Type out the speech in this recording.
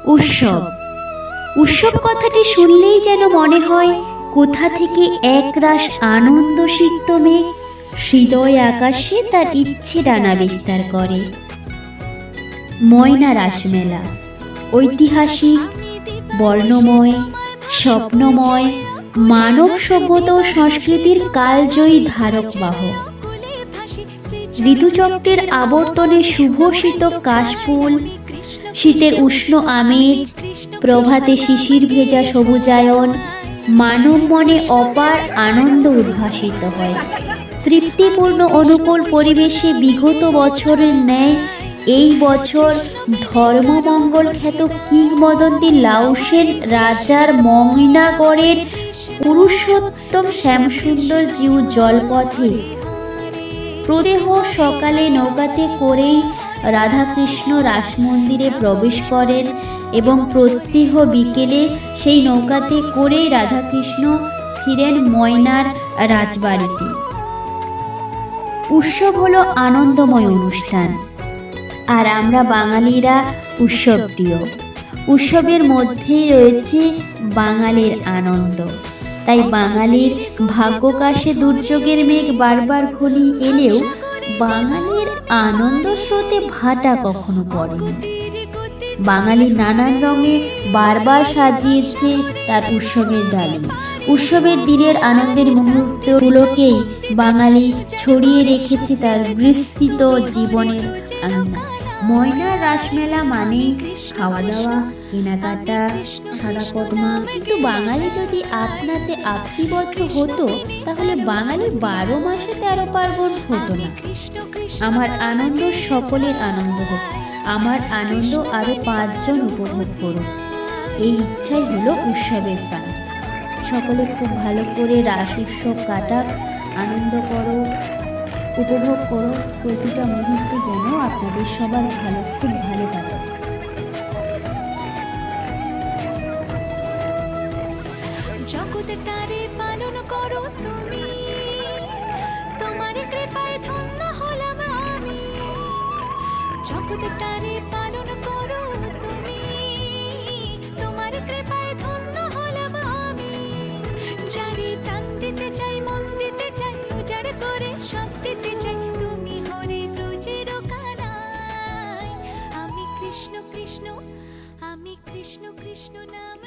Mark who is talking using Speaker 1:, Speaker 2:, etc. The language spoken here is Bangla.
Speaker 1: উৎসব। উৎসব কথাটি শুনলেই যেন মনে হয় কোথা থেকে একরাশ আনন্দ সিক্ত মেঘ হৃদয় আকাশে তার ইচ্ছে ডানা বিস্তার করে। ময়না রাসমেলা ঐতিহাসিক, বর্ণময়, স্বপ্নময়, মানব সভ্যতা ও সংস্কৃতির কালজয়ী ধারক বাহক। ঋতুচক্রের আবর্তনে শুভ শীত কাশফুল, শীতের উষ্ণ আমেজ, প্রভাতে শিশির ভেজা সবুজায়ন, মানব মনে অপার আনন্দ উদ্ভাসিত হয়। তৃপ্তিপূর্ণ অনুকূল পরিবেশে বিগত বছরের ন্যায় এই বছর ধর্মমঙ্গল খ্যাত কিংবদন্তি লাওসের রাজার ময়নাগড়ের পুরুষোত্তম শ্যামসুন্দর জিউ জলপথে প্রদেহ সকালে নৌকাতে করেই রাধাকৃষ্ণ রাসমন্দিরে প্রবেশ করেন এবং প্রত্যহ বিকেলে সেই নৌকাতে করেই রাধাকৃষ্ণ ফিরেন ময়নার রাজবাড়িতে। উৎসব হলো আনন্দময় অনুষ্ঠান, আর আমরা বাঙালিরা উৎসব প্রিয়। উৎসবের মধ্যেই রয়েছে বাঙালির আনন্দ। তাই বাঙালির ভাগ্যকাশে দুর্যোগের মেঘ বারবার ঘনিয়ে এলেও বাঙালির আনন্দ স্রোতে ভাটা কখনো পড়েনি। বাঙালি নানান রঙে বারবার সাজিয়েছে তার উৎসবের ডালি। উৎসবের দিনের আনন্দের মুহূর্তগুলোকেই বাঙালি ছড়িয়ে রেখেছে তার বিস্তৃত জীবনের আঙিনা। ময়নার রাসমেলা মানে খাওয়া দাওয়া, কেনাকাটা, সাদা কদমা। কিন্তু বাঙালি যদি আপনাতে আত্মীবদ্ধ হতো তাহলে বাঙালি 12 মাসে 13 পার্বণ হতো না। আমার আনন্দ সকলের আনন্দ হোক, আমার আনন্দ আরো 5 জন উপভোগ করুক, এই ইচ্ছাই হলো উৎসবের প্রাণ। সকলে খুব ভালো করে রাস উৎসব কাটাক, আনন্দ করো, উপভোগ করো। প্রতিটা মুহূর্ত যেন আপনাদের সবার খুব ভালো কাটে।
Speaker 2: জগৎটারে পালন করো তুমি, তোমার কৃপায় ধন্য হলাম আমি। জগৎটারে পালন করো তুমি, তোমার কৃপায় ধন্য হলাম আমি। যারে প্রাণ দিতে চাই, মন দিতে চাই, উজাড় করে সব দিতে চাই, তুমি হরে ব্রজের কানাই। আমি কৃষ্ণ কৃষ্ণ, আমি কৃষ্ণ কৃষ্ণ নাম